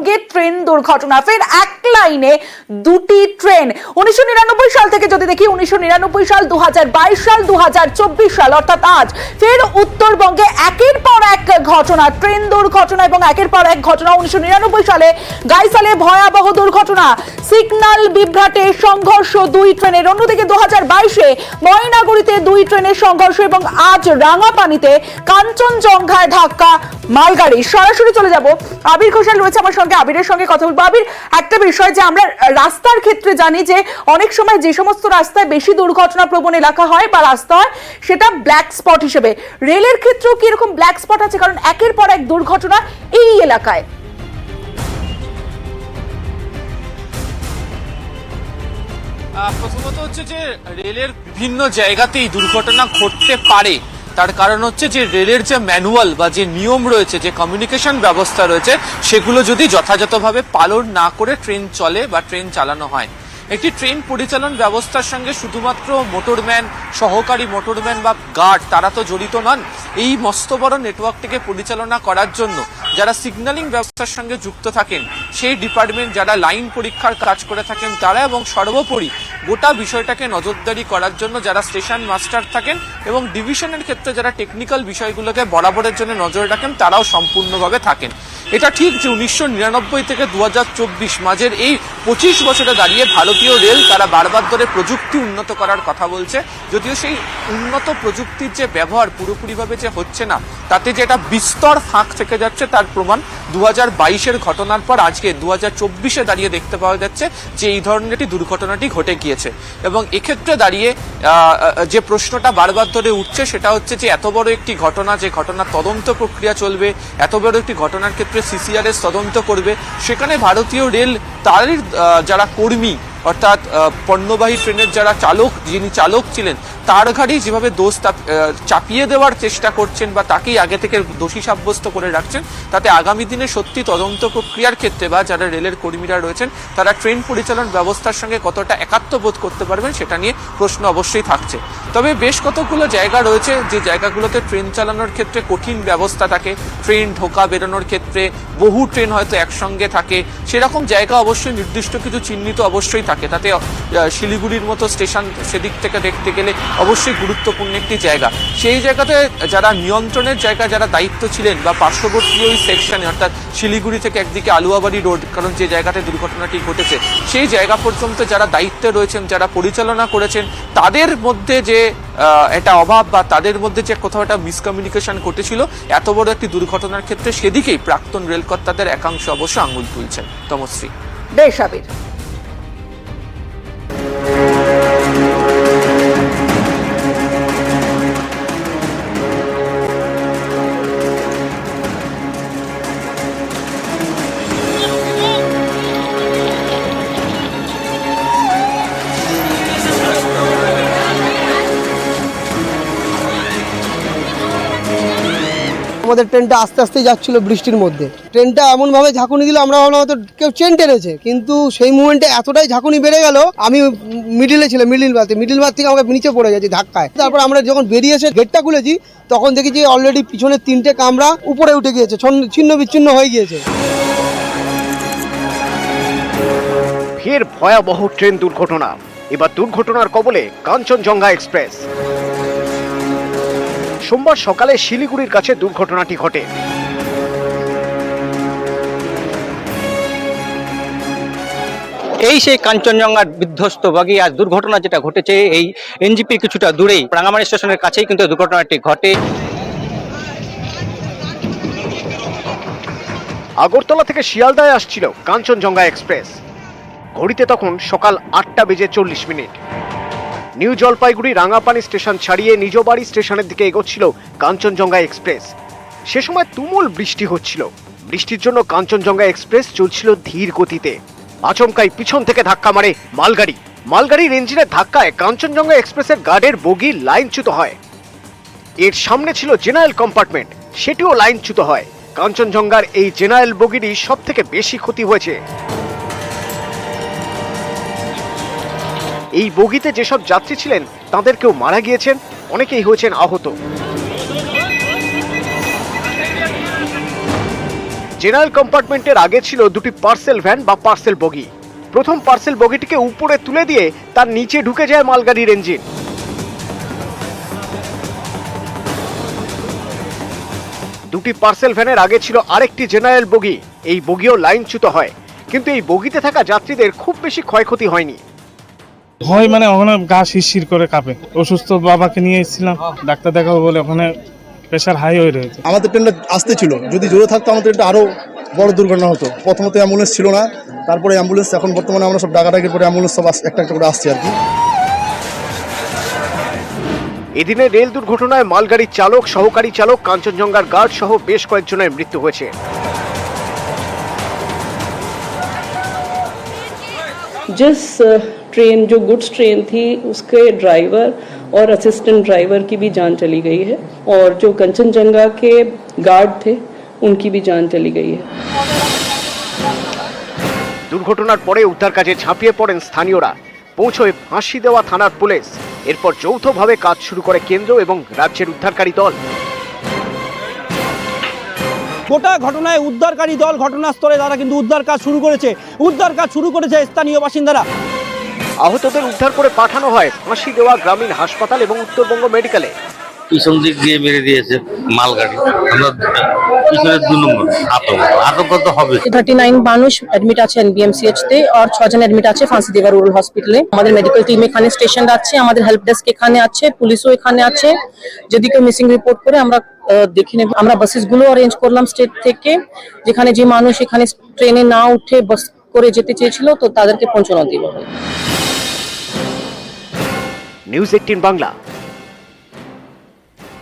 উত্তরবঙ্গে ট্রেন দুর্ঘটনা, ফের এক লাইনে দুটি ট্রেন। 1999 সাল থেকে যদি দেখি, 1999 সাল, 2022 সাল, 2024 সাল, অর্থাৎ আজ ফের উত্তরবঙ্গে একের পর এক ঘটনা, ট্রেন দুর্ঘটনা এবং একের পর এক ঘটনা। 1999 সালে গাইসালে ভয়াবহ দুর্ঘটনা, সিগন্যাল বিভ্রাটে সংঘর্ষ দুই ট্রেনের। অন্যদিকে 2022-এ ময়নাগুড়িতে দুই ট্রেনের সংঘর্ষ এবং আজ রাঙাপানিতে কাঞ্চনজঙ্ঘায় ধাক্কা মালগাড়ি। সরাসরি চলে যাব, আবির ঘোষাল রয়েছে আমার সঙ্গে, আবিরের সঙ্গে কথা বলবো। আবির, একটা বিষয় যে আমরা রাস্তার ক্ষেত্রে জানি যে অনেক সময় যে সমস্ত রাস্তায় বেশি দুর্ঘটনা প্রবণ এলাকা হয় বা রাস্তা হয় সেটা ব্ল্যাক স্পট হিসেবে, রেলের ক্ষেত্রেও কি এরকম ব্ল্যাক স্পট আছে? কারণ একের পর এক দুর্ঘটনা এই এলাকায়। প্রথমত হচ্ছে যে রেলের বিভিন্ন জায়গাতেই দুর্ঘটনা ঘটতে পারে, তার কারণ হচ্ছে যে রেলের যে ম্যানুয়াল বা যে নিয়ম রয়েছে, যে কমিউনিকেশন ব্যবস্থা রয়েছে, সেগুলো যদি যথাযথভাবে পালন না করে ট্রেন চলে বা ট্রেন চালানো হয়। একটি ট্রেন পরিচালন ব্যবস্থার সঙ্গে শুধুমাত্র মোটরম্যান, সহকারী মোটরম্যান বা গার্ড তারা তো জড়িত নন। এই মস্ত বড় নেটওয়ার্কটিকে পরিচালনা করার জন্য যারা সিগন্যালিং ব্যবস্থার সঙ্গে যুক্ত থাকেন, সেই ডিপার্টমেন্ট, যারা লাইন পরীক্ষার কাজ করে থাকেন তারা, এবং সর্বোপরি গোটা বিষয়টাকে নজরদারি করার জন্য যারা স্টেশন মাস্টার থাকেন এবং ডিভিশনের ক্ষেত্রে যারা টেকনিক্যাল বিষয়গুলোকে বরাবরের জন্য নজর রাখেন, তারাও সম্পূর্ণভাবে থাকেন। এটা ঠিক যে 1999 থেকে 2024 মাঝের এই 25 বছরে দাঁড়িয়ে ভারতীয় রেল তারা বারবার ধরে প্রযুক্তি উন্নত করার কথা বলছে, যদিও সেই উন্নত প্রযুক্তির যে ব্যবহার পুরোপুরিভাবে যে হচ্ছে না, তাতে যে এটা বিস্তর ফাঁক থেকে যাচ্ছে তার প্রমাণ 2022-এর ঘটনার পর আজকে 2024-এ দাঁড়িয়ে দেখতে পাওয়া যাচ্ছে যে এই ধরনের একটি দুর্ঘটনাটি ঘটে গিয়েছে। এবং এক্ষেত্রে দাঁড়িয়ে যে প্রশ্নটা বারবার ধরে উঠছে সেটা হচ্ছে যে এত বড় একটি ঘটনা, যে ঘটনার তদন্ত প্রক্রিয়া চলবে, এত বড় একটি ঘটনার ক্ষেত্রে সিসিআরএস তদন্ত করবে, সেখানে ভারতীয় রেল তারই যারা কর্মী, অর্থাৎ পণ্যবাহী ট্রেনের যারা চালক, যিনি চালক ছিলেন, তার ঘাড়ি যেভাবে দোষ চাপিয়ে দেওয়ার চেষ্টা করছেন বা তাকেই আগে থেকে দোষী সাব্যস্ত করে রাখছেন, তাতে আগামী দিনে সত্যি তদন্ত প্রক্রিয়ার ক্ষেত্রে বা যারা রেলের কর্মীরা রয়েছেন তারা ট্রেন পরিচালন ব্যবস্থার সঙ্গে কতটা একাত্মবোধ করতে পারবেন সেটা নিয়ে প্রশ্ন অবশ্যই থাকছে। তবে বেশ কতগুলো জায়গা রয়েছে যে জায়গাগুলোতে ট্রেন চালানোর ক্ষেত্রে কঠিন ব্যবস্থা থাকে, ট্রেন ঢোকা বেরোনোর ক্ষেত্রে বহু ট্রেন হয়তো একসঙ্গে থাকে, সেরকম জায়গা অবশ্যই নির্দিষ্ট কিছু চিহ্নিত অবশ্যই থাকে। তাতে শিলিগুড়ির মতো স্টেশন সেদিক থেকে দেখতে গেলে অবশ্যই গুরুত্বপূর্ণ একটি জায়গা। সেই জায়গাতে যারা নিয়ন্ত্রণের জায়গা, যারা দায়িত্ব ছিলেন বা পার্শ্ববর্তী ওই সেকশনে, অর্থাৎ শিলিগুড়ি থেকে একদিকে আলুয়াবাড়ি রোড, কারণ যে জায়গাতে দুর্ঘটনাটি ঘটেছে সেই জায়গা পর্যন্ত যারা দায়িত্বে রয়েছেন, যারা পরিচালনা করেছেন, তাদের মধ্যে যে এটা অভাব বা তাদের মধ্যে যে কোথাও একটা মিসকমিউনিকেশন ঘটেছিল এত বড় একটি দুর্ঘটনার ক্ষেত্রে, সেদিকেই প্রাক্তন রেলকর্তাদের একাংশ অবশ্য আঙুল তুলছেন। তমশ্রী। বেশ আবির। আমাদের ট্রেনটা আস্তে আস্তে যাচ্ছিল বৃষ্টির মধ্যে, ট্রেনটা এমনভাবে ঝাঁকুনি দিল আমরা ভাবলাম হয়তো কেউ চেন টেনেছে, কিন্তু সেই মুভমেন্টে এতটাই ঝাঁকুনি বেড়ে গেল, আমি মিডিলে ছিলাম, মিডিল বার থেকে আমাকে নিচে পড়ে গেছি ধাক্কায়। তারপর আমরা যখন বেরিয়ে এসে গেটটা খুলেছি তখন দেখি যে অলরেডি পিছনে 3টে কামরা উপরে উঠে গিয়েছে, ছিন্ন বিচ্ছিন্ন হয়ে গিয়েছে। ফের ভয়াবহ ট্রেন দুর্ঘটনা, এবার দুর্ঘটনার কবলে কাঞ্চনজঙ্ঘা এক্সপ্রেস। সোমবার সকালে শিলিগুড়ির কাছে দুর্ঘটনাটি ঘটে। এই সেই কাঞ্চনজঙ্ঘার বিধ্বস্ত বগি, আজ দুর্ঘটনা যেটা ঘটেছে এই এনজিপি কিছুটা দূরেই রাঙামাটি স্টেশনের কাছেই কিন্তু দুর্ঘটনাটি ঘটে। আগরতলা থেকে শিয়ালদায় আসছিল কাঞ্চনজঙ্ঘা এক্সপ্রেস। ঘড়িতে তখন সকাল 8:40। নিউ জলপাইগুড়ি রাঙাপানি স্টেশন ছাড়িয়ে নিজ বাড়ি স্টেশনের দিকে এগোচ্ছিল কাঞ্চনজঙ্ঘা এক্সপ্রেস। সে সময় তুমুল বৃষ্টি হচ্ছিল। বৃষ্টির জন্য কাঞ্চনজঙ্ঘা এক্সপ্রেস চলছিল ধীর গতিতে। আচমকাই পিছন থেকে ধাক্কা মারে মালগাড়ির ইঞ্জিনের ধাক্কায় কাঞ্চনজঙ্ঘা এক্সপ্রেসের গার্ডের বগি লাইনচ্যুত হয়। এর সামনে ছিল জেনারেল কম্পার্টমেন্ট, সেটিও লাইনচ্যুত হয়। কাঞ্চনজঙ্ঘার এই জেনারেল বগিরই সব থেকে বেশি ক্ষতি হয়েছে। এই বগিতে যেসব যাত্রী ছিলেন তাদের কেউ মারা গিয়েছেন, অনেকেই হয়েছেন আহত। জেনারেল কম্পার্টমেন্টের আগে ছিল দুটি পার্সেল ভ্যান বা পার্সেল বগি। প্রথম পার্সেল বগিটিকে উপরে তুলে দিয়ে তার নিচে ঢুকে যায় মালগাড়ির ইঞ্জিন। দুটি পার্সেল ভ্যানের আগে ছিল আরেকটি জেনারেল বগি। এই বগিও লাইনচ্যুত হয়, কিন্তু এই বগিতে থাকা যাত্রীদের খুব বেশি ক্ষয়ক্ষতি হয়নি। ভয় মানে ওখানে গা শিরশির করে কাঁপে। অসুস্থ বাবাকে নিয়ে এসেছিলাম, ডাক্তার দেখাবো বলে ওখানে প্রেশার হাই হয়ে রয়েছে। আমাদের ট্রেনটা আসতে ছিল, যদি জোরে থাকতো আমাদের ট্রেনটা আরও বড় দুর্ঘটনা হতো। প্রথমত অ্যাম্বুলেন্স ছিল না, তারপরে অ্যাম্বুলেন্স, এখন বর্তমানে আমরা সব ডাকাডাকির পরে অ্যাম্বুলেন্স সব একটা একটা করে আসছে আর কি। এদিনে রেল দুর্ঘটনায় মালগাড়ির চালক, সহকারী চালক, কাঞ্চনজঙ্ঘার গার্ড সহ বেশ কয়েকজনের মৃত্যু হয়েছে। जिस ट्रेन जो गुड्स ट्रेन थी उसके ड्राइवर और असिस्टेंट ड्राइवर की भी जान चली गई है और जो कंचनजंगा के गार्ड थे उनकी भी जान चली गई है। দুর্ঘটনার পরে উদ্ধার কাজে ঝাঁপিয়ে পড়েন স্থানীয়রা। পৌঁছয় ফাঁসি দেওয়া থানার পুলিশ। এরপর যৌথভাবে কাজ শুরু করে কেন্দ্র এবং রাজ্যের উদ্ধারকারী দল। গোটা ঘটনায় উদ্ধারকারী দল ঘটনাস্থলে তারা কিন্তু উদ্ধার কাজ শুরু করেছে স্থানীয় বাসিন্দারা। আহতদের উদ্ধার করে পাঠানো হয় ফাঁসি দেওয়া গ্রামীণ হাসপাতাল এবং উত্তরবঙ্গ মেডিকেলে। পিছন দিক দিয়ে মেরে দিয়েছে মালগাড়ি। আমরা পিছনের 2 নম্বর আতঙ্ক তো হবে। 39 মানুষ অ্যাডমিট আছে এনবিএমসিএইচ তে আর 6 জন অ্যাডমিট আছে ফাঁসিদেওয়া রুরাল হসপিটালে। আমাদের মেডিকেল টিম এখানে স্টেশন আছে, আমাদের হেল্প ডেস্ক এখানে আছে, পুলিশও এখানে আছে। যদি কেউ মিসিং রিপোর্ট করে আমরা দেখে নেব। আমরা বাসেস গুলো অ্যারেঞ্জ করলাম স্টেট থেকে, যেখানে যে মানুষ এখানে ট্রেনে না উঠে বাস করে যেতে চেয়েছিল তো তাদেরকে পৌঁছানো দেওয়া হয়। নিউজ 18 বাংলা।